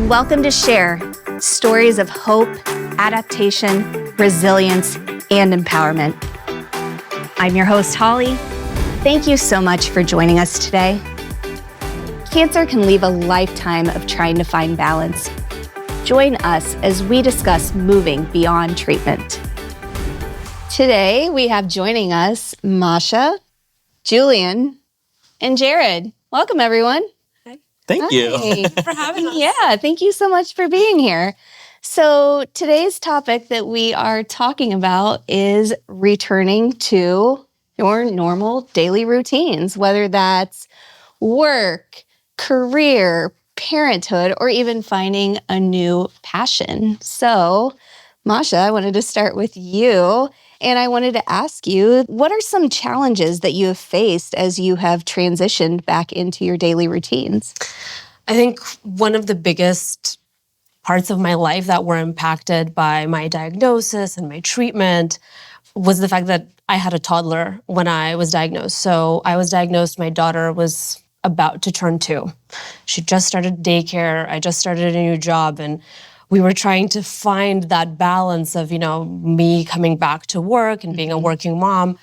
Welcome to Share, stories of hope, adaptation, resilience, and empowerment. I'm your host, Holly. Thank you so much for joining us today. Cancer can leave a lifetime of trying to find balance. Join us as we discuss moving beyond treatment. Today, we have joining us Masha, Julian, and Jared. Welcome, everyone. Thank you. Thank you for having us. Yeah, thank you so much for being here. So today's topic that we are talking about is returning to your normal daily routines, whether that's work, career, parenthood, or even finding a new passion. So, Masha, I wanted to start with you. And I wanted to ask you, what are some challenges that you have faced as you have transitioned back into your daily routines? I think one of the biggest parts of my life that were impacted by my diagnosis and my treatment was the fact that I had a toddler when I was diagnosed. So I was diagnosed, my daughter was about to turn 2. She just started daycare, I just started a new job, and we were trying to find that balance of, me coming back to work and being a working mom.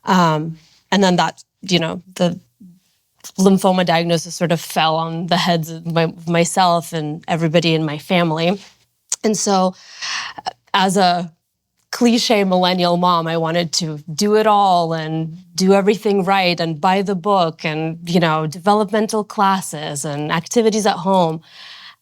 And then that, the lymphoma diagnosis sort of fell on the heads of myself and everybody in my family. And so as a cliche millennial mom, I wanted to do it all and do everything right and buy the book and, developmental classes and activities at home.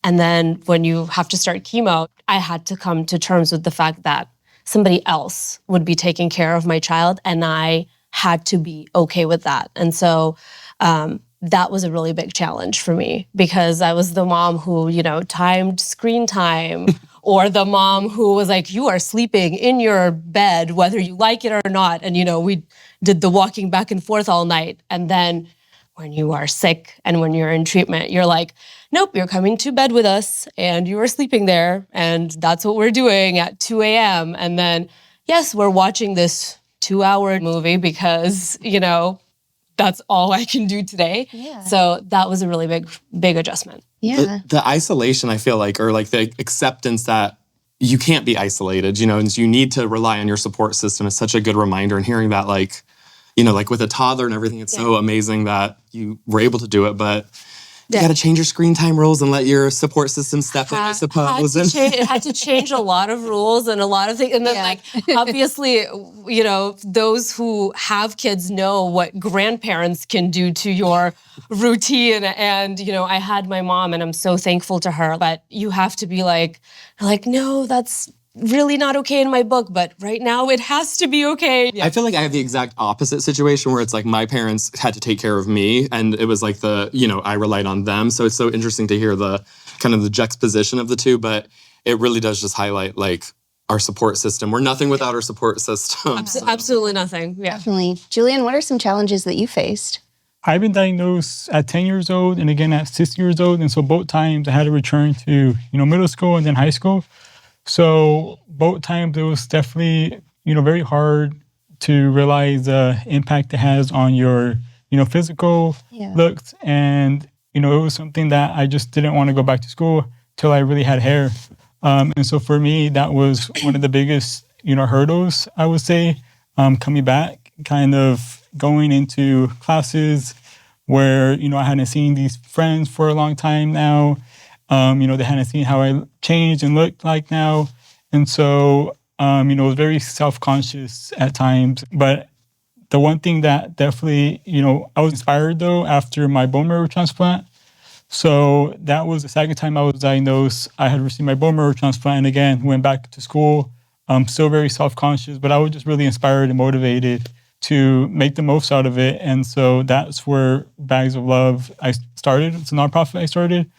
And then when you have to start chemo, I had to come to terms with the fact that somebody else would be taking care of my child, and I had to be okay with that. And so that was a really big challenge for me, because I was the mom who, timed screen time, or the mom who was like, you are sleeping in your bed, whether you like it or not. And, we did the walking back and forth all night. And then when you are sick and when you're in treatment, you're like, nope, you're coming to bed with us and you are sleeping there. And that's what we're doing at 2 a.m. And then, yes, we're watching this 2-hour movie because, that's all I can do today. Yeah. So that was a really big adjustment. Yeah. The isolation, I feel like, or like the acceptance that you can't be isolated, and you need to rely on your support system is such a good reminder. And hearing that, like with a toddler and everything, it's so amazing that you were able to do it. But you got to change your screen time rules and let your support system step in, I suppose. It had to change a lot of rules and a lot of things. And then, obviously, those who have kids know what grandparents can do to your routine. And, I had my mom, and I'm so thankful to her. But you have to be like, no, that's really not okay in my book, but right now it has to be okay. I feel like I have the exact opposite situation where it's like my parents had to take care of me, and it was like I relied on them. So it's so interesting to hear the kind of the juxtaposition of the two, but it really does just highlight like our support system. We're nothing without our support system. Absolutely nothing. Yeah. Definitely. Julian, what are some challenges that you faced? I've been diagnosed at 10 years old and again at 6 years old. And so both times I had to return to, middle school and then high school. So both times it was definitely, very hard to realize the impact it has on your, physical looks. And, it was something that I just didn't want to go back to school till I really had hair. And so for me, that was one of the biggest, hurdles, I would say, coming back, kind of going into classes where, I hadn't seen these friends for a long time now. They hadn't seen how I changed and looked like now. And so, I was very self-conscious at times. But the one thing that definitely, I was inspired though after my bone marrow transplant. So that was the second time I was diagnosed. I had received my bone marrow transplant and again, went back to school. Still very self-conscious, but I was just really inspired and motivated to make the most out of it. And so that's where Bags of Love I started. It's a nonprofit I started.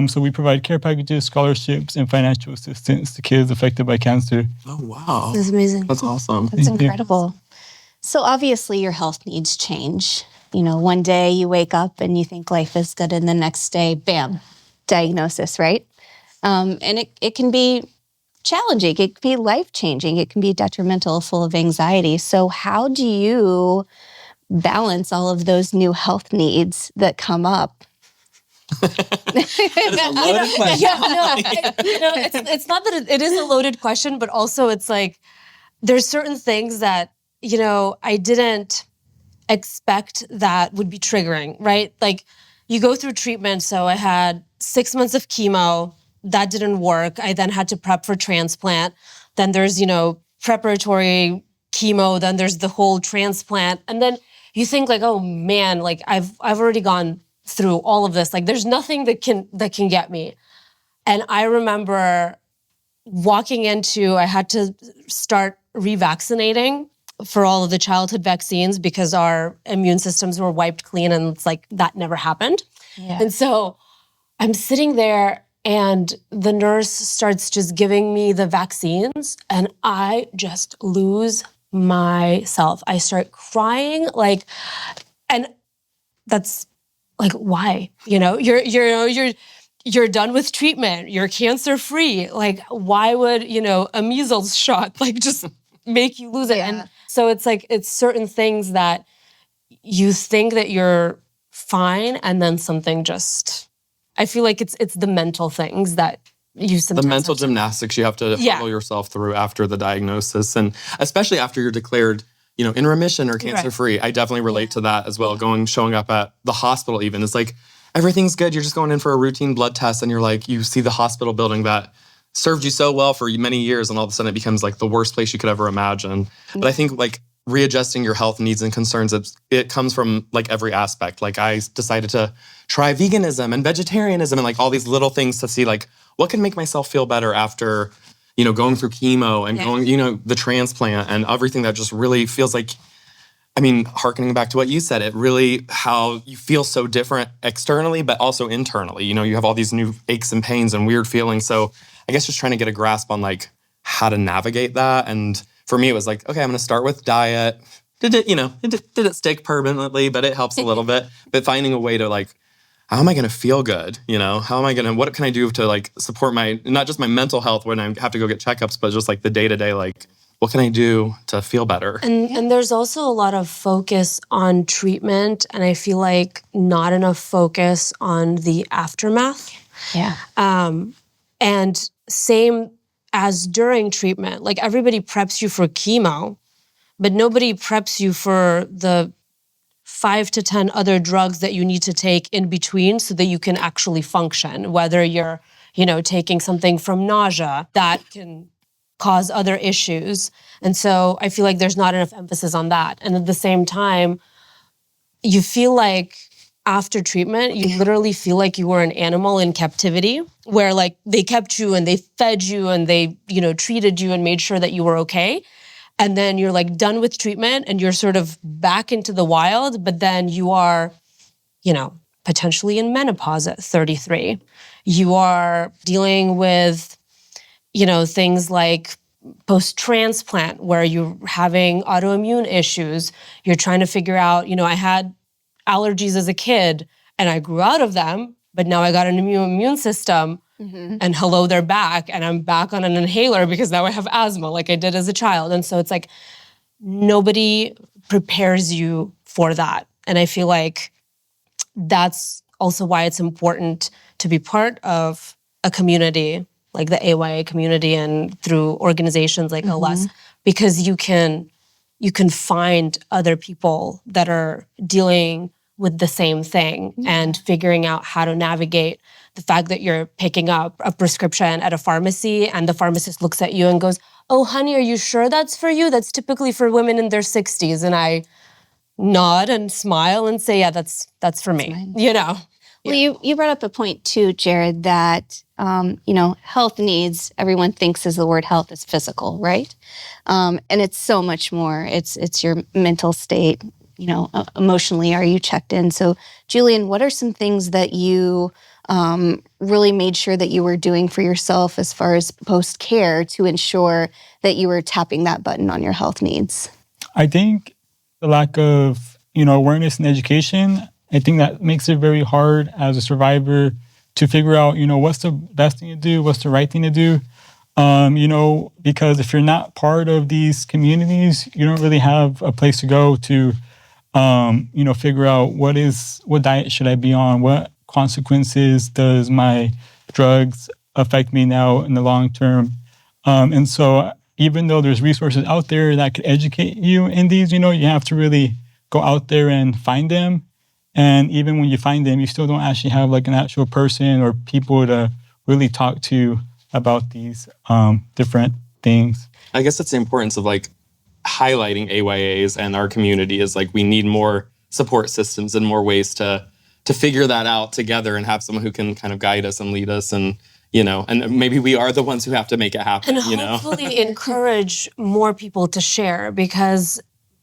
So we provide care packages, scholarships, and financial assistance to kids affected by cancer. Oh, wow. That's amazing. That's awesome. That's incredible. So obviously your health needs change. One day you wake up and you think life is good, and the next day, bam, diagnosis, right? And it can be challenging. It can be life-changing. It can be detrimental, full of anxiety. So how do you balance all of those new health needs that come up? Loaded question. Yeah, no, it's not that it is a loaded question, but also it's like there's certain things that, I didn't expect that would be triggering, right? Like you go through treatment. So I had 6 months of chemo. That didn't work. I then had to prep for transplant. Then there's, preparatory chemo. Then there's the whole transplant. And then you think like, oh man, like I've already gone through all of this. Like there's nothing that can get me. And I remember walking into, I had to start revaccinating for all of the childhood vaccines because our immune systems were wiped clean, and it's like that never happened. Yeah. And so I'm sitting there and the nurse starts just giving me the vaccines and I just lose myself. I start crying and that's like, why? You're done with treatment. You're cancer free. Like, why would, a measles shot just make you lose it? Yeah. And so it's like, it's certain things that you think that you're fine and then something I feel like it's the mental things that you sometimes the mental gymnastics you have to follow yourself through after the diagnosis, and especially after you're declared, in remission or cancer-free. I definitely relate to that as well. Showing up at the hospital even, it's like, everything's good. You're just going in for a routine blood test and you're like, you see the hospital building that served you so well for many years, and all of a sudden it becomes like the worst place you could ever imagine. But I think like readjusting your health needs and concerns, it comes from like every aspect. Like I decided to try veganism and vegetarianism and like all these little things to see like what can make myself feel better after, going through chemo and going, the transplant and everything that just really feels like, hearkening back to what you said, it really, how you feel so different externally, but also internally. You have all these new aches and pains and weird feelings. So I guess just trying to get a grasp on like how to navigate that. And for me, it was like, okay, I'm going to start with diet. Did it stick permanently, but it helps a little bit. But finding a way to like, how am I going to feel good? What can I do to like support not just my mental health when I have to go get checkups, but just like the day-to-day, like, what can I do to feel better? And there's also a lot of focus on treatment, and I feel like not enough focus on the aftermath. Yeah. And same as during treatment, like everybody preps you for chemo, but nobody preps you for the 5 to 10 other drugs that you need to take in between so that you can actually function, whether you're, taking something from nausea that can cause other issues. And so I feel like there's not enough emphasis on that. And at the same time, you feel like after treatment, you literally feel like you were an animal in captivity, where like they kept you and they fed you and they, treated you and made sure that you were okay. And then you're like done with treatment and you're sort of back into the wild, but then you are, potentially in menopause at 33. You are dealing with, things like post-transplant where you're having autoimmune issues. You're trying to figure out, I had allergies as a kid and I grew out of them, but now I got an immune system and hello, they're back. And I'm back on an inhaler because now I have asthma like I did as a child. And so it's like, nobody prepares you for that. And I feel like that's also why it's important to be part of a community like the AYA community and through organizations like LS, because you can find other people that are dealing with the same thing and figuring out how to navigate the fact that you're picking up a prescription at a pharmacy and the pharmacist looks at you and goes, "Oh, honey, are you sure that's for you? That's typically for women in their 60s." And I nod and smile and say, "Yeah, that's for me." Well, you brought up a point too, Jared, that health needs, everyone thinks as the word health is physical, right? And it's so much more. It's your mental state, emotionally, are you checked in? So, Julian, what are some things that you really made sure that you were doing for yourself as far as post-care to ensure that you were tapping that button on your health needs? I think the lack of, awareness and education, I think that makes it very hard as a survivor to figure out, what's the best thing to do, what's the right thing to do. Because if you're not part of these communities, you don't really have a place to go to, figure out what diet should I be on, what consequences does my drugs affect me now in the long term? And so even though there's resources out there that could educate you in these, you have to really go out there and find them. And even when you find them, you still don't actually have like an actual person or people to really talk to about these different things. I guess that's the importance of like highlighting AYAs and our community is like we need more support systems and more ways to figure that out together and have someone who can kind of guide us and lead us and and maybe we are the ones who have to make it happen. And hopefully encourage more people to share because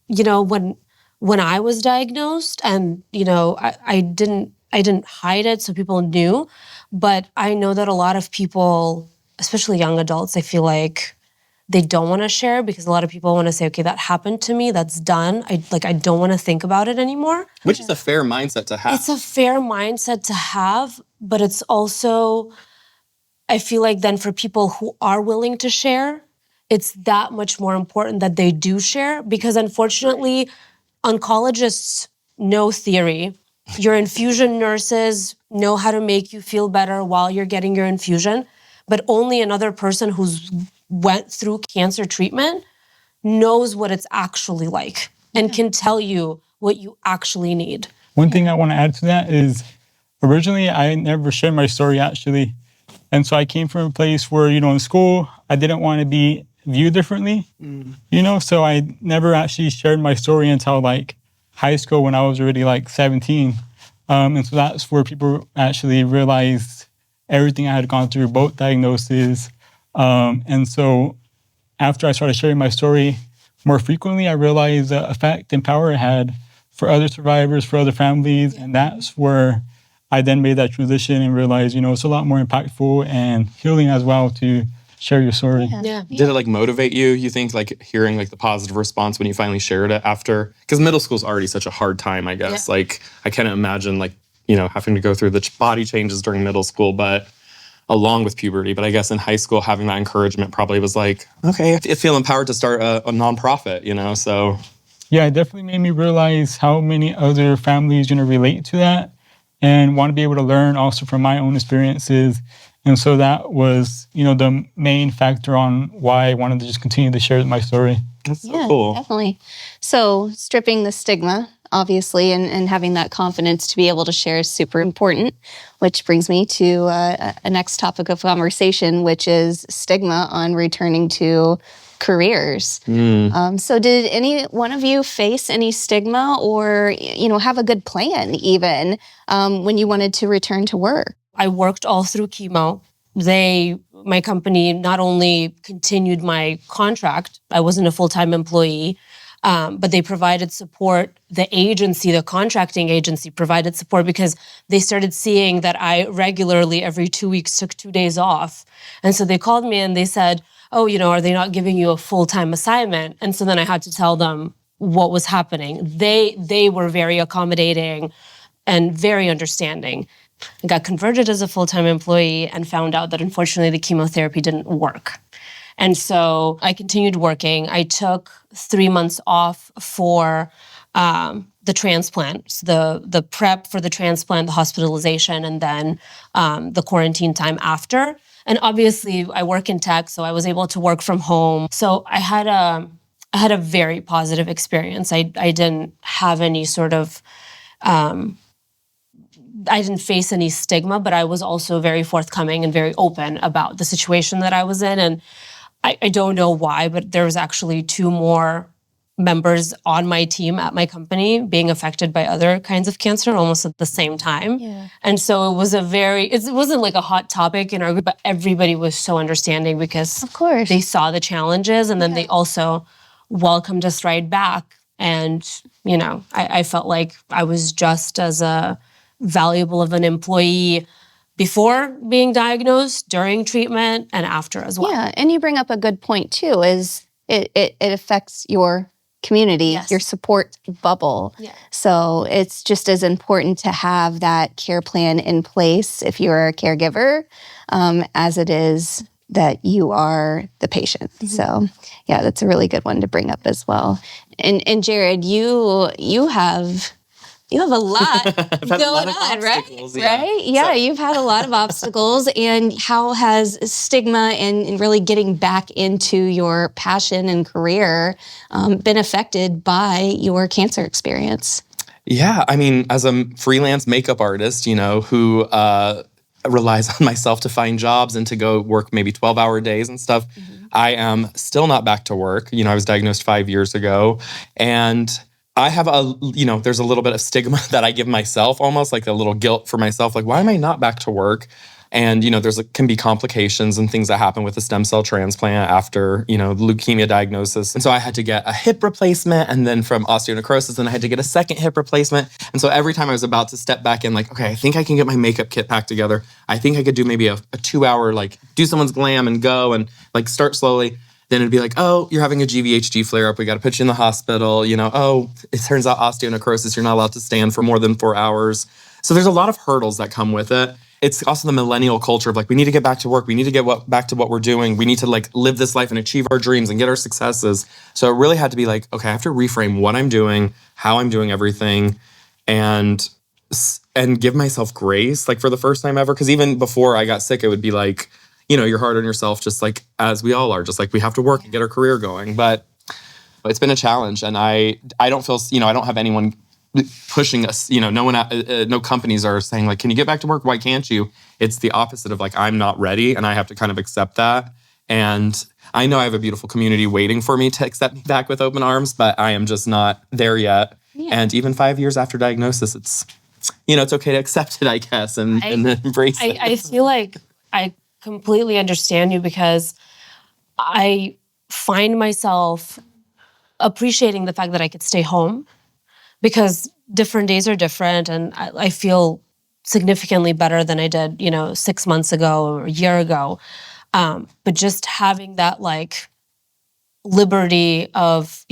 when I was diagnosed and I didn't hide it so people knew, but I know that a lot of people, especially young adults, I feel like they don't want to share because a lot of people want to say, okay, that happened to me, that's done. I don't want to think about it anymore. Which is a fair mindset to have. It's a fair mindset to have, but it's also, I feel like then for people who are willing to share, it's that much more important that they do share because unfortunately, oncologists know theory. Your infusion nurses know how to make you feel better while you're getting your infusion, but only another person who's went through cancer treatment knows what it's actually like and can tell you what you actually need. One thing I want to add to that is originally I never shared my story actually. And so I came from a place where, in school, I didn't want to be viewed differently, so I never actually shared my story until like high school when I was already like 17. And so that's where people actually realized everything I had gone through, both diagnoses. And so after I started sharing my story more frequently, I realized the effect and power it had for other survivors, for other families. And that's where I then made that transition and realized, it's a lot more impactful and healing as well to share your story. Yeah. Did it like motivate you? You think like hearing like the positive response when you finally shared it after? Because middle school is already such a hard time, I guess. Yeah. Like I can't imagine like, having to go through the body changes during middle school, but along with puberty. But I guess in high school, having that encouragement probably was like, okay, I feel empowered to start a nonprofit, so. Yeah, it definitely made me realize how many other families, relate to that and want to be able to learn also from my own experiences. And so that was, the main factor on why I wanted to just continue to share my story. That's so cool. Definitely. So stripping the stigma, obviously, and having that confidence to be able to share is super important, which brings me to a next topic of conversation, which is stigma on returning to careers. So did any one of you face any stigma or, have a good plan even when you wanted to return to work? I worked all through chemo. My company not only continued my contract, I wasn't a full-time employee, but they provided support. The contracting agency provided support because they started seeing that I regularly every 2 weeks took 2 days off. And so they called me and they said, oh, are they not giving you a full-time assignment? And so then I had to tell them what was happening. They were very accommodating and very understanding. I got converted as a full-time employee and found out that unfortunately the chemotherapy didn't work. And so I continued working. I took 3 months off for the transplant, so the prep for the transplant, the hospitalization, and then the quarantine time after. And obviously I work in tech, so I was able to work from home. So I had a very positive experience. I didn't have any sort of I didn't face any stigma, but I was also very forthcoming and very open about the situation that I was in. And I don't know why, but there was actually 2 more members on my team at my company being affected by other kinds of cancer almost at the same time. Yeah. And so it wasn't like a hot topic in our group, but everybody was so understanding because Of course. they saw the challenges and then they also welcomed us right back. And, I felt like I was just as valuable of an employee before being diagnosed, during treatment, and after as well. Yeah, and you bring up a good point too, is it affects your community, Yes. your support bubble. Yeah. So it's just as important to have that care plan in place if you're a caregiver, as it is that you are the patient. Mm-hmm. So yeah, that's a really good one to bring up as well. And Jared, you have You have a lot I've had going a lot of on, right? obstacles, yeah. Right? Yeah, So- you've had a lot of obstacles. And how has stigma and really getting back into your passion and career been affected by your cancer experience? Yeah, I mean, as a freelance makeup artist, who relies on myself to find jobs and to go work maybe 12-hour days and stuff, I am still not back to work. I was diagnosed 5 years ago, and I have there's a little bit of stigma that I give myself, almost like a little guilt for myself. Like, why am I not back to work? And, can be complications and things that happen with a stem cell transplant after, leukemia diagnosis. And so I had to get a hip replacement, and then from osteonecrosis, and I had to get a second hip replacement. And so every time I was about to step back in, like, okay, I think I can get my makeup kit packed together. I think I could do maybe a 2-hour, like, do someone's glam and go and, like, start slowly. Then it'd be like, oh, you're having a GVHD flare-up. We got to put you in the hospital. Oh, it turns out osteonecrosis, you're not allowed to stand for more than 4 hours. So there's a lot of hurdles that come with it. It's also the millennial culture of like, we need to get back to work. We need to get back to what we're doing. We need to like live this life and achieve our dreams and get our successes. So it really had to be like, okay, I have to reframe what I'm doing, how I'm doing everything, and give myself grace, like for the first time ever. Because even before I got sick, it would be like, you're hard on yourself, just like as we all are, just like we have to work and get our career going. But it's been a challenge, and I don't feel, I don't have anyone pushing us, no one, no companies are saying like, can you get back to work? Why can't you? It's the opposite of like, I'm not ready, and I have to kind of accept that. And I know I have a beautiful community waiting for me to accept me back with open arms, but I am just not there yet. Yeah. And even 5 years after diagnosis, it's, it's okay to accept it, I guess, and embrace it. I feel like I completely understand you, because I find myself appreciating the fact that I could stay home, because different days are different, and I feel significantly better than I did, 6 months ago or a year ago. But just having that like liberty of,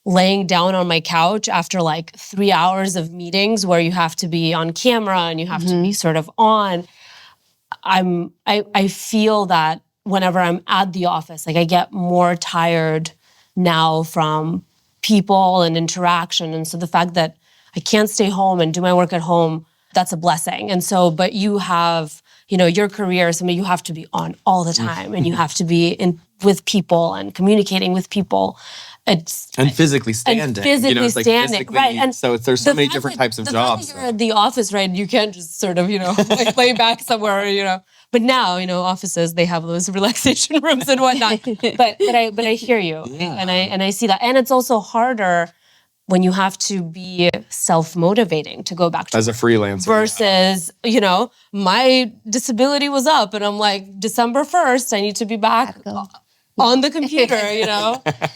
laying down on my couch after like 3 hours of meetings where you have to be on camera and you have to be sort of on. I feel that whenever I'm at the office, like I get more tired now from people and interaction. And so the fact that I can't stay home and do my work at home, that's a blessing. And so, but you have, your career is something you have to be on all the time, and you have to be with people and communicating with people. And physically standing. Right. And so there's so many different types of jobs. You're at the office, right? You can't just sort of, like lay back somewhere, But now, offices, they have those relaxation rooms and whatnot. But I hear you, yeah. and I see that. And it's also harder when you have to be self-motivating to go back to as a freelancer versus, my disability was up, and I'm like, December 1st, I need to be back on the computer,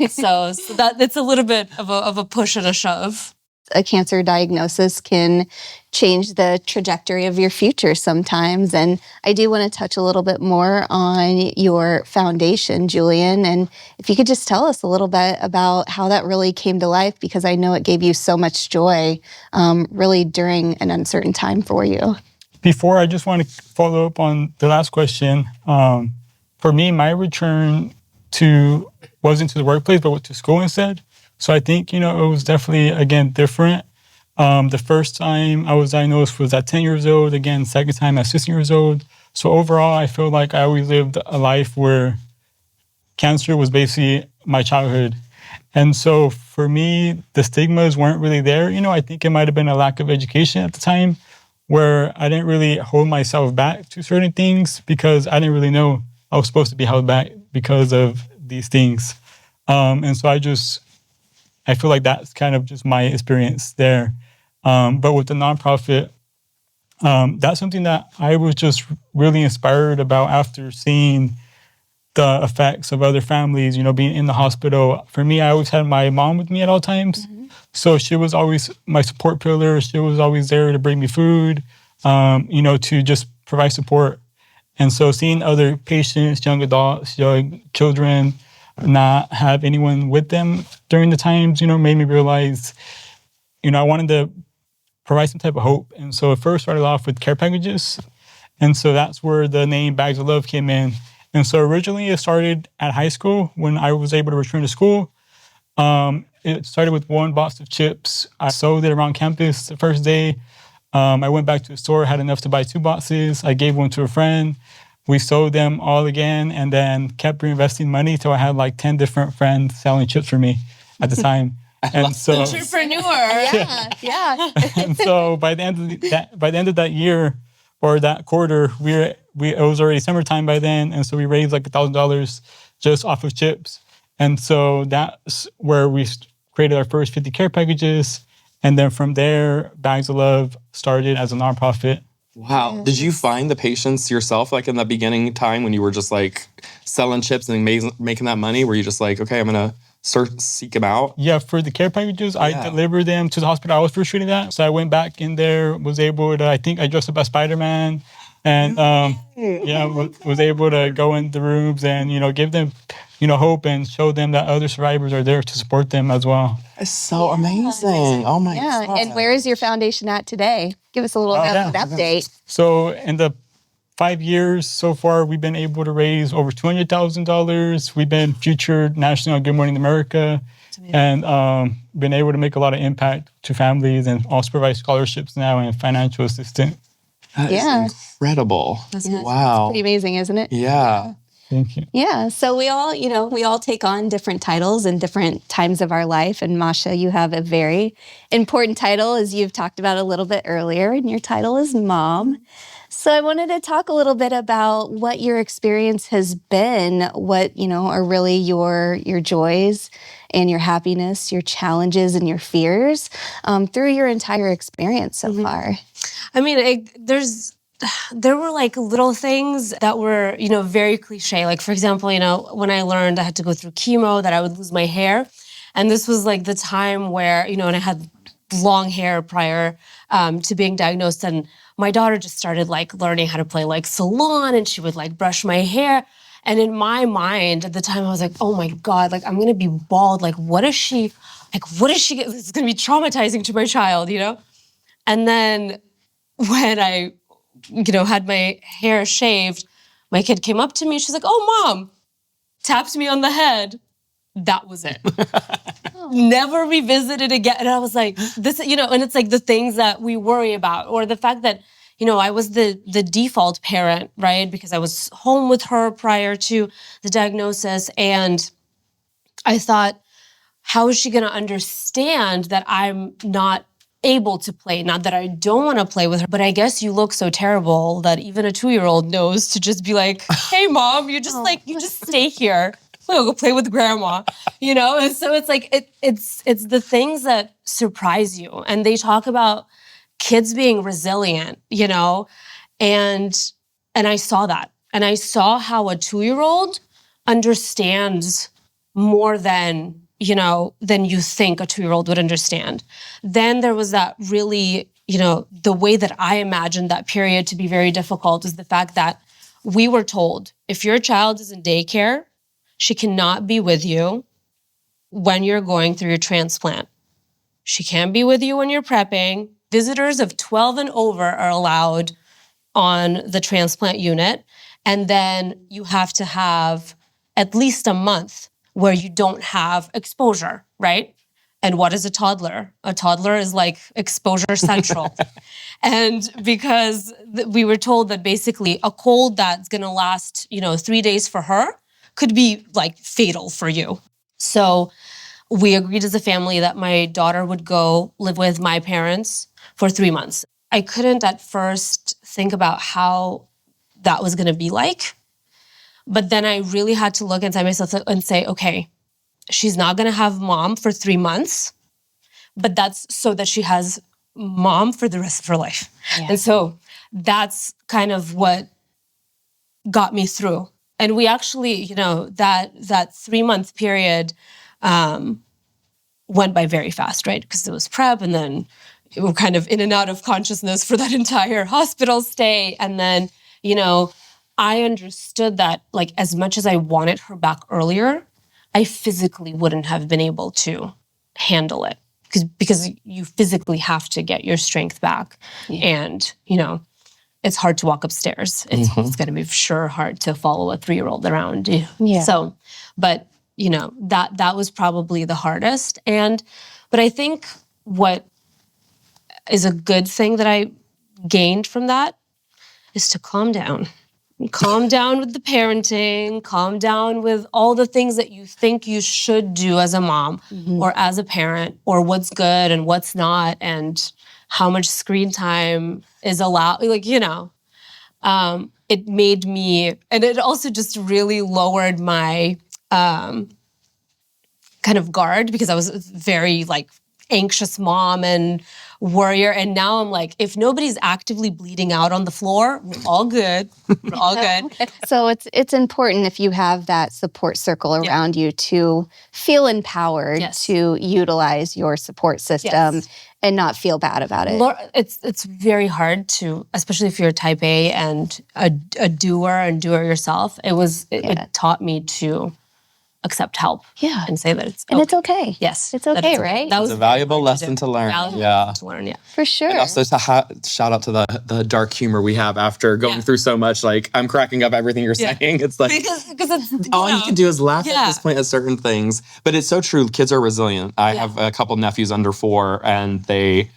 So that it's a little bit of a push and a shove. A cancer diagnosis can change the trajectory of your future sometimes. And I do want to touch a little bit more on your foundation, Julian. And if you could just tell us a little bit about how that really came to life, because I know it gave you so much joy, really during an uncertain time for you. Before, I just want to follow up on the last question. For me, my return wasn't to the workplace, but to school instead. So I think, it was definitely, again, different. The first time I was diagnosed was at 10 years old. Again, second time at 16 years old. So overall, I feel like I always lived a life where cancer was basically my childhood. And so for me, the stigmas weren't really there. I think it might have been a lack of education at the time, where I didn't really hold myself back to certain things because I didn't really know I was supposed to be held back because of these things. And so I feel like that's kind of just my experience there. But with the nonprofit, that's something that I was just really inspired about after seeing the effects of other families, being in the hospital. For me, I always had my mom with me at all times. Mm-hmm. So she was always my support pillar. She was always there to bring me food, to just provide support. And so seeing other patients, young adults, young children, not have anyone with them during the times, made me realize, I wanted to provide some type of hope. And so it first started off with care packages. And so that's where the name Bags of Love came in. And so originally it started at high school when I was able to return to school. It it started with one box of chips. I sold it around campus the first day. I went back to the store, had enough to buy 2 boxes. I gave one to a friend. We sold them all again and then kept reinvesting money till I had like 10 different friends selling chips for me at the time. And so, Entrepreneur. Yeah. and so by the end of that year or that quarter, it was already summertime by then, and so we raised like $1,000 just off of chips. And so that's where we created our first 50 care packages. And then from there, Bags of Love started as a nonprofit. Wow. Did you find the patients yourself, like in the beginning time when you were just like selling chips and making that money? Were you just like, okay, I'm going to seek them out? Yeah, for the care packages, I delivered them to the hospital I was first treating at. So I went back in there, was able to, I think I dressed up as Spider-Man. And was able to go in the rooms and, give them, hope and show them that other survivors are there to support them as well. It's so amazing. Oh my God. And where is your foundation at today? Give us a little update. So in the 5 years so far, we've been able to raise over $200,000. We've been featured nationally on Good Morning America and been able to make a lot of impact to families and also provide scholarships now and financial assistance. That is incredible. Wow. Pretty amazing, isn't it? Yeah. Thank you. Yeah. So we all take on different titles in different times of our life. And Masha, you have a very important title, as you've talked about a little bit earlier, and your title is mom. So I wanted to talk a little bit about what your experience has been, what, are really your joys and your happiness, your challenges and your fears through your entire experience so far. I mean, there were like little things that were, very cliche. Like, for example, when I learned I had to go through chemo, that I would lose my hair. And this was like the time where, and I had long hair prior to being diagnosed. And my daughter just started like learning how to play like salon, and she would like brush my hair. And in my mind at the time, I was like, oh my God, like I'm going to be bald. Like, what is she, this is going to be traumatizing to my child, And then when I, had my hair shaved, my kid came up to me. She's like, oh, Mom, tapped me on the head. That was it. Never revisited again. And I was like, this, and it's like the things that we worry about, or the fact that, I was the default parent, right? Because I was home with her prior to the diagnosis. And I thought, how is she going to understand that I'm not able to play? Not that I don't want to play with her, but I guess you look so terrible that even a 2-year-old knows to just be like, hey, Mom, you just stay here. We'll go play with grandma, And so it's like, it's the things that surprise you. And they talk about kids being resilient, and I saw that. And I saw how a 2-year-old understands more than you think a 2-year-old would understand. Then there was that really, the way that I imagined that period to be very difficult is the fact that we were told, if your child is in daycare, she cannot be with you when you're going through your transplant. She can't be with you when you're prepping. Visitors of 12 and over are allowed on the transplant unit. And then you have to have at least a month where you don't have exposure, right? And what is a toddler? A toddler is like exposure central. And because we were told that basically a cold that's gonna last, 3 days for her could be like fatal for you. So we agreed as a family that my daughter would go live with my parents for 3 months. I couldn't at first think about how that was gonna be like. But then I really had to look inside myself and say, okay, she's not going to have mom for 3 months, but that's so that she has mom for the rest of her life. Yeah. And so that's kind of what got me through. And we actually, that 3-month period went by very fast, right? Because it was prep, and then we were kind of in and out of consciousness for that entire hospital stay. And then, I understood that, like, as much as I wanted her back earlier, I physically wouldn't have been able to handle it because you physically have to get your strength back. Yeah. And, it's hard to walk upstairs. It's going to be sure hard to follow a 3-year-old around. Yeah. So, but that was probably the hardest. But I think what is a good thing that I gained from that is to calm down. Calm down with the parenting, calm down with all the things that you think you should do as a mom or as a parent, or what's good and what's not, and how much screen time is allowed. It made me, and it also just really lowered my kind of guard, because I was a very anxious mom and warrior. And now I'm like, if nobody's actively bleeding out on the floor, we're all good. We're all good. So it's important, if you have that support circle around you, to feel empowered to utilize your support system and not feel bad about it. It's very hard to, especially if you're type A and a doer and doer yourself. It taught me to accept help and say that it's okay. And it's okay. Yes. It's okay, right? It's a valuable lesson to learn. For sure. And also shout out to the dark humor we have after going through so much. I'm cracking up everything you're saying. It's like, because it's, all you can do is laugh at this point at certain things. But it's so true. Kids are resilient. I have a couple nephews under 4, and they,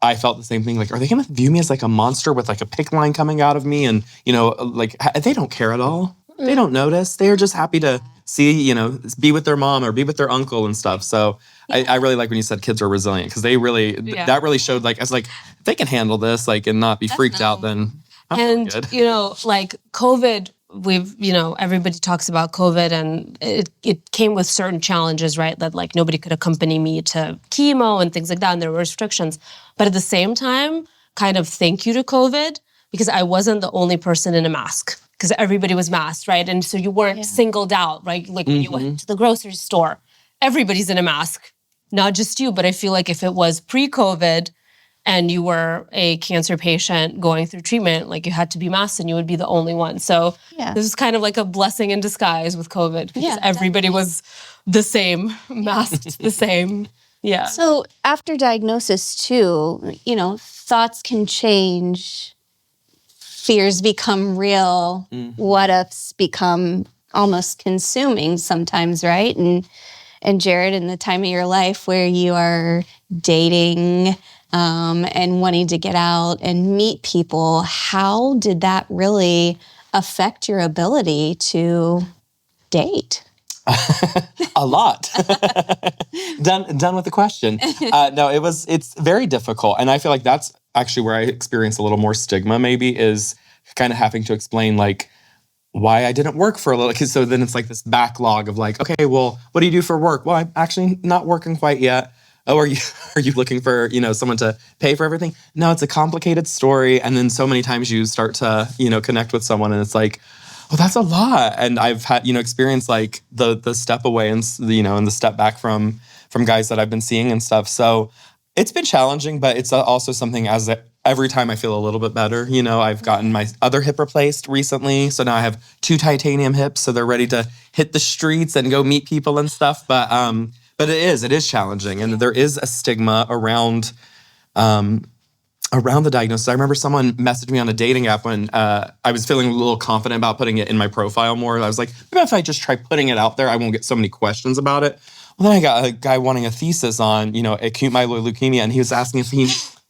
I felt the same thing. Are they going to view me as a monster with a PICC line coming out of me? And, they don't care at all. They don't notice. They are just happy to see, be with their mom or be with their uncle and stuff. So I really like when you said kids are resilient, because they really, that really showed I was like, if they can handle this, and not be freaked out, then I'm good. COVID, everybody talks about COVID, and it came with certain challenges, right? That nobody could accompany me to chemo and things like that, and there were restrictions. But at the same time, kind of thank you to COVID, because I wasn't the only person in a mask, because everybody was masked, right? And so you weren't singled out, right? When you went to the grocery store, everybody's in a mask, not just you. But I feel like if it was pre-COVID and you were a cancer patient going through treatment, you had to be masked, and you would be the only one. So this is kind of a blessing in disguise with COVID, because everybody was the same, masked the same. Yeah. So after diagnosis too, thoughts can change. Fears become real. What ifs become almost consuming sometimes, right? And Jared, in the time of your life where you are dating and wanting to get out and meet people, how did that really affect your ability to date? A lot. Done with the question. No, it's very difficult. And I feel like that's actually where I experience a little more stigma, maybe, is kind of having to explain why I didn't work for a little. Cause so then it's this backlog of okay, well, what do you do for work? Well, I'm actually not working quite yet. Oh, are you looking for, someone to pay for everything? No, it's a complicated story. And then so many times you start to, connect with someone, and it's oh, that's a lot. And I've had, experienced the step away and, and the step back from guys that I've been seeing and stuff. So it's been challenging, but it's also something every time I feel a little bit better. I've gotten my other hip replaced recently. So now I have 2 titanium hips. So they're ready to hit the streets and go meet people and stuff. But it is challenging. And there is a stigma around the diagnosis. I remember someone messaged me on a dating app when I was feeling a little confident about putting it in my profile more. I was like, maybe if I just try putting it out there, I won't get so many questions about it. Well, then I got a guy wanting a thesis on, acute myeloid leukemia, and he was asking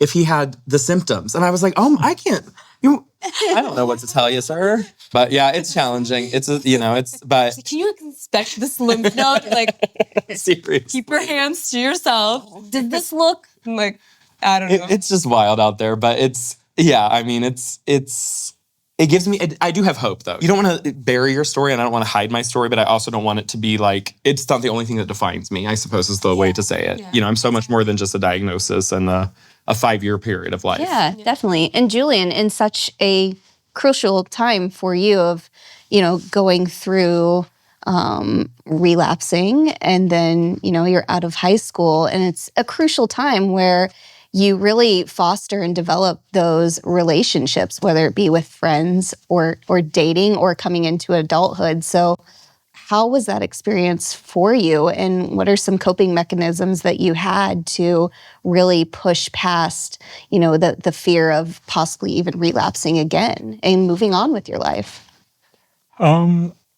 if he had the symptoms. And I was like, I can't. I don't know what to tell you, sir. But yeah, it's challenging. But can you inspect this lymph node? Seriously. Keep your hands to yourself. Did this look I don't know. It's just wild out there, but it gives me, I do have hope though. You don't want to bury your story, and I don't want to hide my story, but I also don't want it to be it's not the only thing that defines me, I suppose is the way to say it. Yeah. I'm so much more than just a diagnosis and a 5-year period of life. Yeah, definitely. And Julian, in such a crucial time for you of, going through relapsing, and then, you're out of high school, and it's a crucial time where you really foster and develop those relationships, whether it be with friends or dating or coming into adulthood. So how was that experience for you? And what are some coping mechanisms that you had to really push past, the fear of possibly even relapsing again and moving on with your life?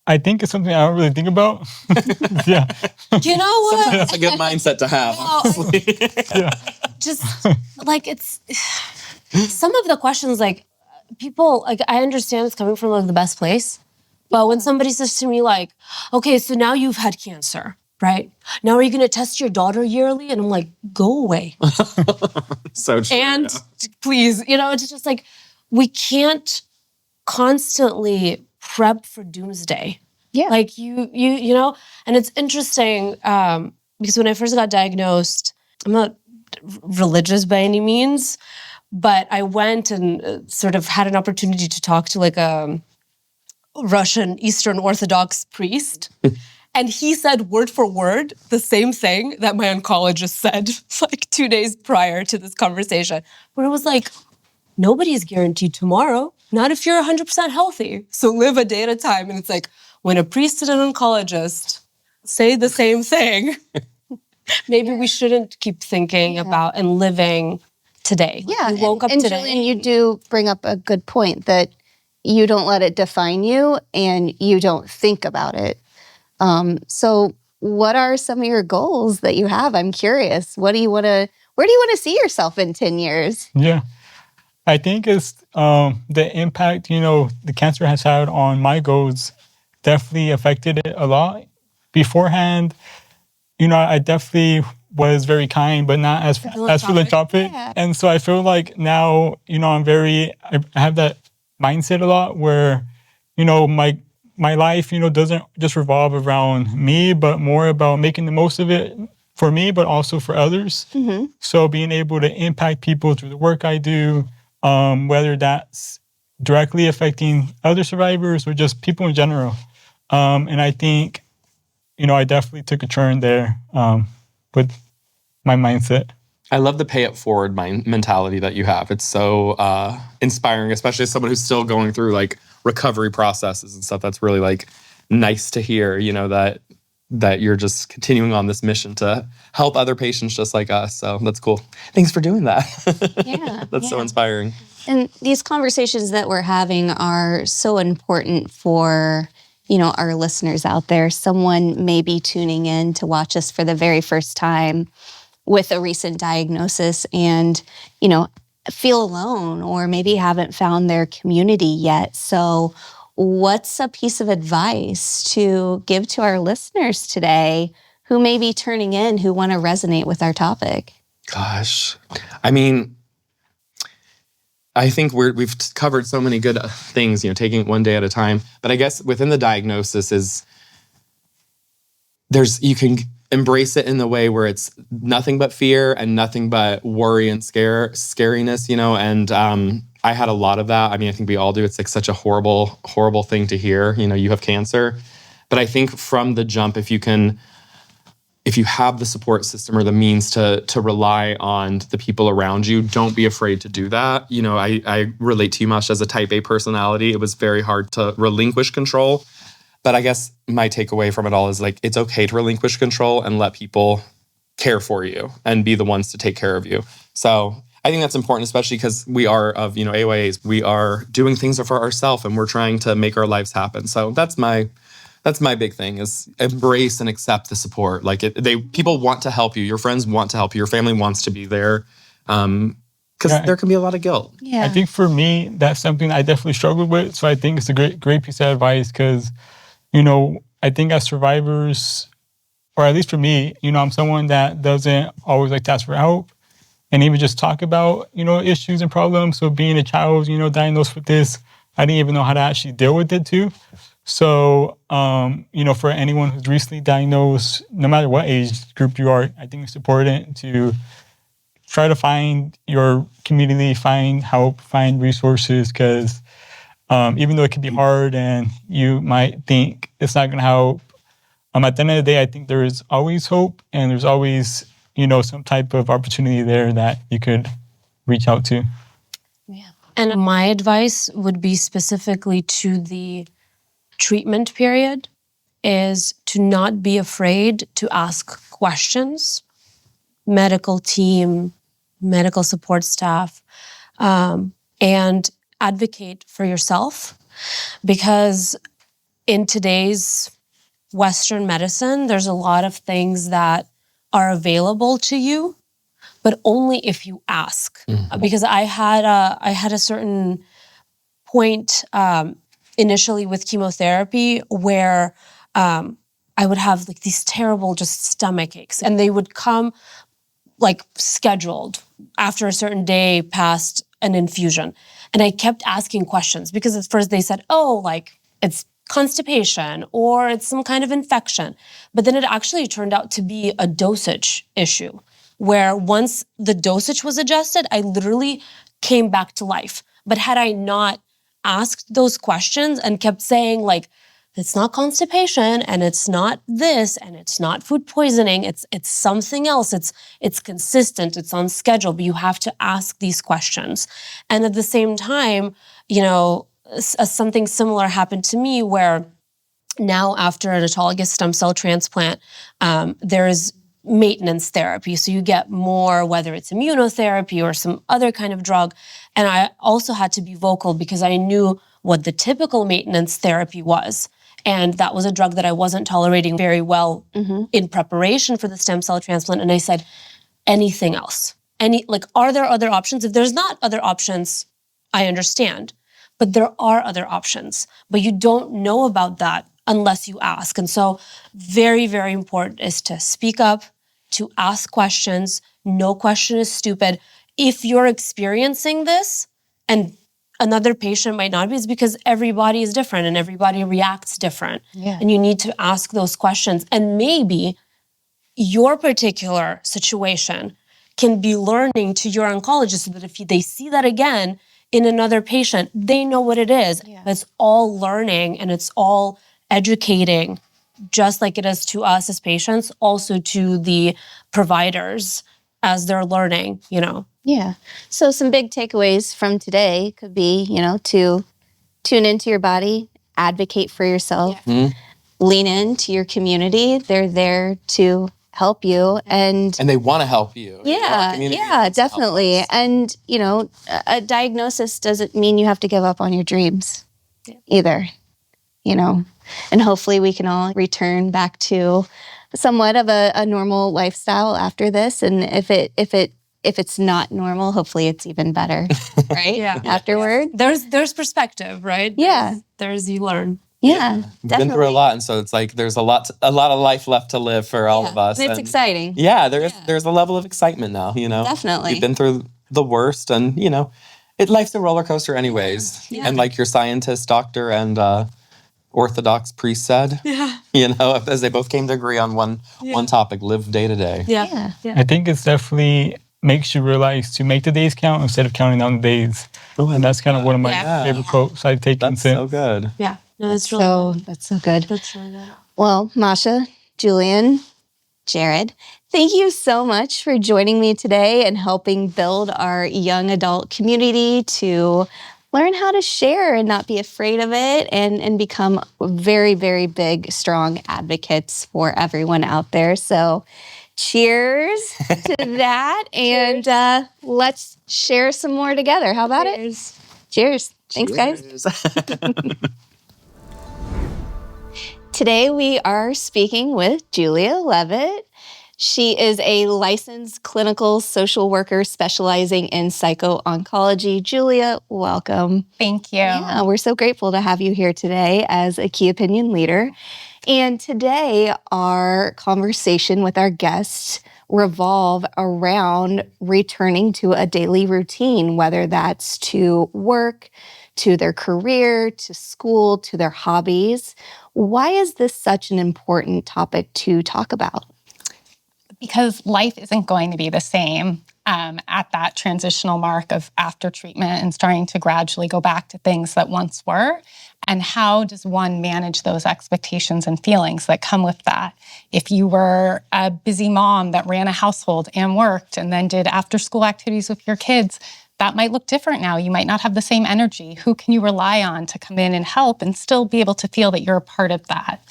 I think it's something I don't really think about. Yeah. You know what? Sometimes that's a good mindset to have. Honestly. Yeah. Just like it's some of the questions, like people, like I understand it's coming from like the best place, but when somebody says to me like, okay, so now you've had cancer, right? Now are you going to test your daughter yearly? And I'm like, go away. So true. And please, it's just like we can't constantly prep for doomsday. Yeah. Like you and it's interesting because when I first got diagnosed, I'm not religious by any means, but I went and sort of had an opportunity to talk to like a Russian Eastern Orthodox priest. And he said word for word the same thing that my oncologist said like 2 days prior to this conversation, where it was like, nobody's guaranteed tomorrow, not if you're 100% healthy. So live a day at a time. And it's like, when a priest and an oncologist say the same thing, maybe we shouldn't keep thinking about and living today. Yeah. We woke up and today. Jillian, you do bring up a good point that you don't let it define you and you don't think about it. So what are some of your goals that you have? I'm curious. Where do you want to see yourself in 10 years? Yeah. I think it's the impact, the cancer has had on my goals definitely affected it a lot. Beforehand, I definitely was very kind, but not as philanthropic. Yeah. And so I feel like now, I have that mindset a lot where, my life, doesn't just revolve around me, but more about making the most of it for me, but also for others. Mm-hmm. So being able to impact people through the work I do, whether that's directly affecting other survivors or just people in general. And I think, I definitely took a turn there with my mindset. I love the pay it forward mentality that you have. It's so inspiring, especially as someone who's still going through like recovery processes and stuff. That's really like nice to hear, that you're just continuing on this mission to help other patients just like us. So that's cool. Thanks for doing that. Yeah. That's so inspiring. And these conversations that we're having are so important for, our listeners out there. Someone may be tuning in to watch us for the very first time with a recent diagnosis and, feel alone or maybe haven't found their community yet. So what's a piece of advice to give to our listeners today who may be turning in, who want to resonate with our topic? Gosh, I mean, I think we've covered so many good things, taking it one day at a time. But I guess within the diagnosis you can embrace it in the way where it's nothing but fear and nothing but worry and scariness, and I had a lot of that. I mean, I think we all do. It's like such a horrible, horrible thing to hear, you have cancer. But I think from the jump, if you have the support system or the means to rely on the people around you, don't be afraid to do that. I relate to you much as a type A personality. It was very hard to relinquish control. But I guess my takeaway from it all is like, it's okay to relinquish control and let people care for you and be the ones to take care of you. So I think that's important, especially because we are of, AYAs, we are doing things for ourselves and we're trying to make our lives happen. So that's my big thing, is embrace and accept the support. Like people want to help you. Your friends want to help you. Your family wants to be there. Because there can be a lot of guilt. Yeah. I think for me, that's something I definitely struggled with. So I think it's a great piece of advice because, I think as survivors, or at least for me, I'm someone that doesn't always like to ask for help and even just talk about, issues and problems. So being a child, diagnosed with this, I didn't even know how to actually deal with it too. So, for anyone who's recently diagnosed, no matter what age group you are, I think it's important to try to find your community, find help, find resources, because even though it can be hard and you might think it's not going to help, at the end of the day, I think there is always hope and there's always, some type of opportunity there that you could reach out to. Yeah. And my advice would be specifically to the treatment period is to not be afraid to ask questions. Medical team, medical support staff, and advocate for yourself, because in today's Western medicine, there's a lot of things that are available to you, but only if you ask. Because I had a certain point initially with chemotherapy where I would have like these terrible just stomach aches, and they would come like scheduled after a certain day past an infusion. And I kept asking questions because at first they said, oh, like it's constipation or it's some kind of infection. But then it actually turned out to be a dosage issue where once the dosage was adjusted, I literally came back to life. But had I not asked those questions and kept saying like, it's not constipation and it's not this and it's not food poisoning, it's something else. It's consistent, it's on schedule, but you have to ask these questions. And at the same time, you know, something similar happened to me where now after an autologous stem cell transplant, there's maintenance therapy. So you get more, whether it's immunotherapy or some other kind of drug. And I also had to be vocal because I knew what the typical maintenance therapy was. And that was a drug that I wasn't tolerating very well in preparation for the stem cell transplant. And I said, anything else? Are there other options? If there's not other options, I understand. But there are other options. But you don't know about that unless you ask. And so very, very important is to speak up, to ask questions. No question is stupid. If you're experiencing this and another patient might not be, it's because everybody is different and everybody reacts different. Yeah. And you need to ask those questions. And maybe your particular situation can be learning to your oncologist so that if they see that again in another patient, they know what it is. Yeah. It's all learning and it's all educating, just like it is to us as patients, also to the providers as they're learning, you know. Yeah. So some big takeaways from today could be, you know, to tune into your body, advocate for yourself, lean into your community. They're there to help you. And they want to help you. Yeah, definitely. And, you know, a diagnosis doesn't mean you have to give up on your dreams either, you know. And hopefully we can all return back to somewhat of a normal lifestyle after this. And if it's not normal, hopefully it's even better, right? Afterward. There's perspective, right? Yeah. There's you learn. Yeah, We've been through a lot, and so it's like there's a lot of life left to live for all of us. And it's exciting. Yeah, there's a level of excitement now, you know. Definitely. We've been through the worst, and you know, life's a roller coaster anyways. Yeah. And like your scientist, doctor, and Orthodox priest said, you know, as they both came to agree on one topic: live day to day. Yeah. I think it's definitely makes you realize to make the days count instead of counting down the days. And that's kind of one of my favorite quotes I take That's so good. Yeah. No, that's really good. That's so good. That's really good. Well, Masha, Julian, Jared, thank you so much for joining me today and helping build our young adult community to learn how to share and not be afraid of it and become very, very big, strong advocates for everyone out there. So cheers to that. And let's share some more together. How about it? Cheers. Thanks, guys. Today we are speaking with Julia Levitt. She is a licensed clinical social worker specializing in psycho-oncology. Julia, welcome. Thank you. Yeah, we're so grateful to have you here today as a key opinion leader. And today our conversation with our guests revolve around returning to a daily routine, whether that's to work, to their career, to school, to their hobbies. Why is this such an important topic to talk about? Because life isn't going to be the same at that transitional mark of after treatment and starting to gradually go back to things that once were. And how does one manage those expectations and feelings that come with that? If you were a busy mom that ran a household and worked and then did after-school activities with your kids, that might look different now. You might not have the same energy. Who can you rely on to come in and help and still be able to feel that you're a part of that?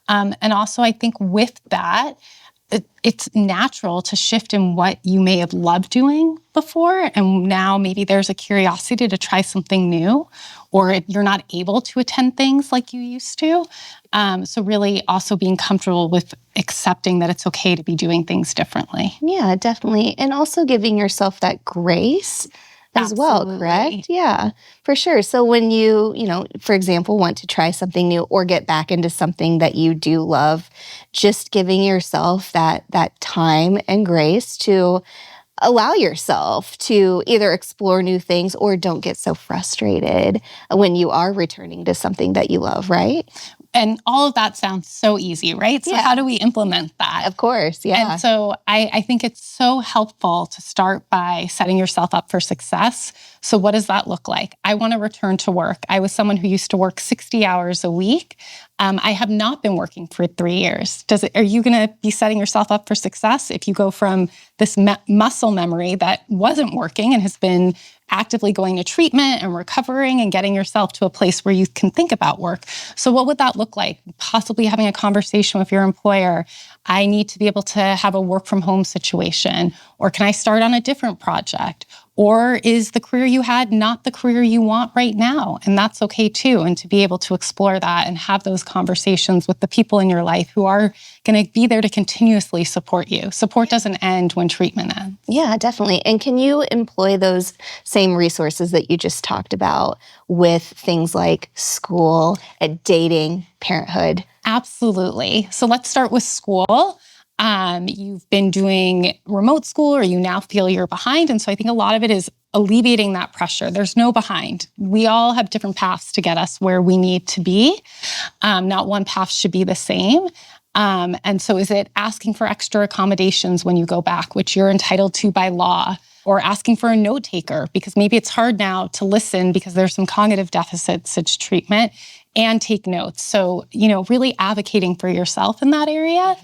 And also, I think with that, it's natural to shift in what you may have loved doing before. And now maybe there's a curiosity to try something new, or you're not able to attend things like you used to. So really also being comfortable with accepting that it's okay to be doing things differently. Yeah, definitely. And also giving yourself that grace as well, correct? Yeah, for sure. So when you for example, want to try something new or get back into something that you do love, just giving yourself that time and grace to allow yourself to either explore new things or don't get so frustrated when you are returning to something that you love, right? And all of that sounds so easy, right? So how do we implement that? Of course, yeah. And so I think it's so helpful to start by setting yourself up for success. So what does that look like? I want to return to work. I was someone who used to work 60 hours a week. I have not been working for 3 years. Are you going to be setting yourself up for success if you go from this muscle memory that wasn't working and has been actively going to treatment and recovering and getting yourself to a place where you can think about work? So what would that look like? Possibly having a conversation with your employer. I need to be able to have a work from home situation, or can I start on a different project? Or is the career you had not the career you want right now? And that's okay too. And to be able to explore that and have those conversations with the people in your life who are going to be there to continuously support you. Support doesn't end when treatment ends. Yeah, definitely. And can you employ those same resources that you just talked about with things like school, dating, parenthood? Absolutely. So let's start with school. You've been doing remote school, or you now feel you're behind. And so I think a lot of it is alleviating that pressure. There's no behind. We all have different paths to get us where we need to be. Not one path should be the same. And so is it asking for extra accommodations when you go back, which you're entitled to by law, or asking for a note taker because maybe it's hard now to listen because there's some cognitive deficits at treatment, and take notes. So, really advocating for yourself in that area.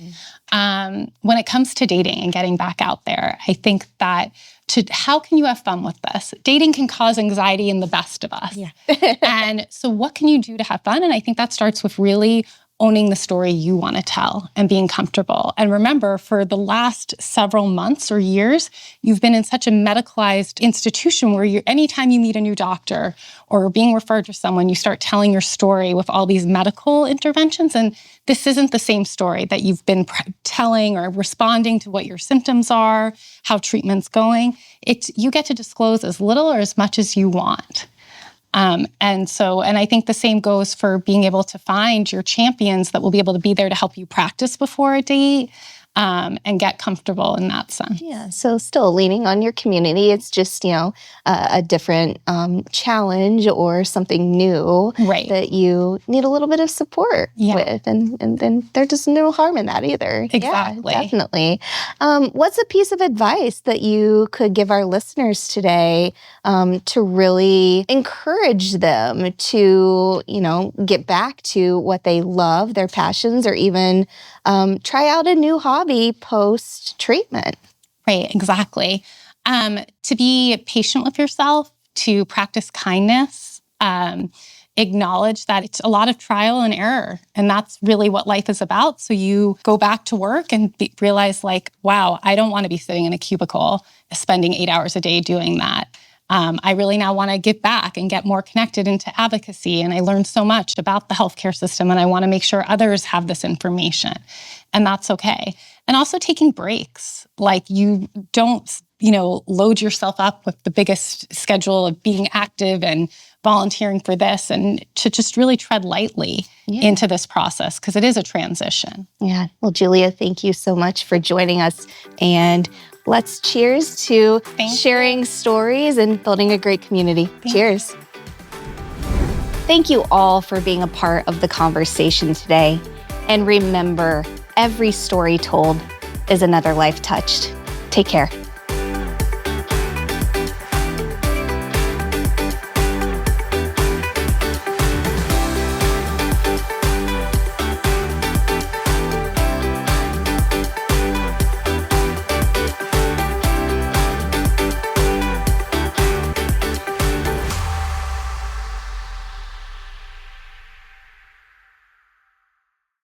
When it comes to dating and getting back out there, I think that how can you have fun with this? Dating can cause anxiety in the best of us. Yeah. And so what can you do to have fun? And I think that starts with really owning the story you want to tell and being comfortable. And remember, for the last several months or years, you've been in such a medicalized institution where anytime you meet a new doctor or being referred to someone, you start telling your story with all these medical interventions. And this isn't the same story that you've been telling or responding to what your symptoms are, how treatment's going. You get to disclose as little or as much as you want. And I think the same goes for being able to find your champions that will be able to be there to help you practice before a date, and get comfortable in that sense. Yeah, so still leaning on your community. It's just, a different challenge or something new that you need a little bit of support with. And then there's just no harm in that either. Exactly. Yeah, definitely. What's a piece of advice that you could give our listeners today to really encourage them to, get back to what they love, their passions, or even try out a new hobby post-treatment? Right, exactly. To be patient with yourself, to practice kindness, acknowledge that it's a lot of trial and error, and that's really what life is about. So you go back to work and realize wow, I don't want to be sitting in a cubicle, spending 8 hours a day doing that. I really now want to give back and get more connected into advocacy. And I learned so much about the healthcare system, and I want to make sure others have this information. And that's okay. And also taking breaks. You don't, load yourself up with the biggest schedule of being active and volunteering for this, and to just really tread lightly into this process, because it is a transition. Yeah. Well, Julia, thank you so much for joining us. And let's cheers to sharing stories and building a great community. Cheers. Thank you all for being a part of the conversation today. And remember, every story told is another life touched. Take care.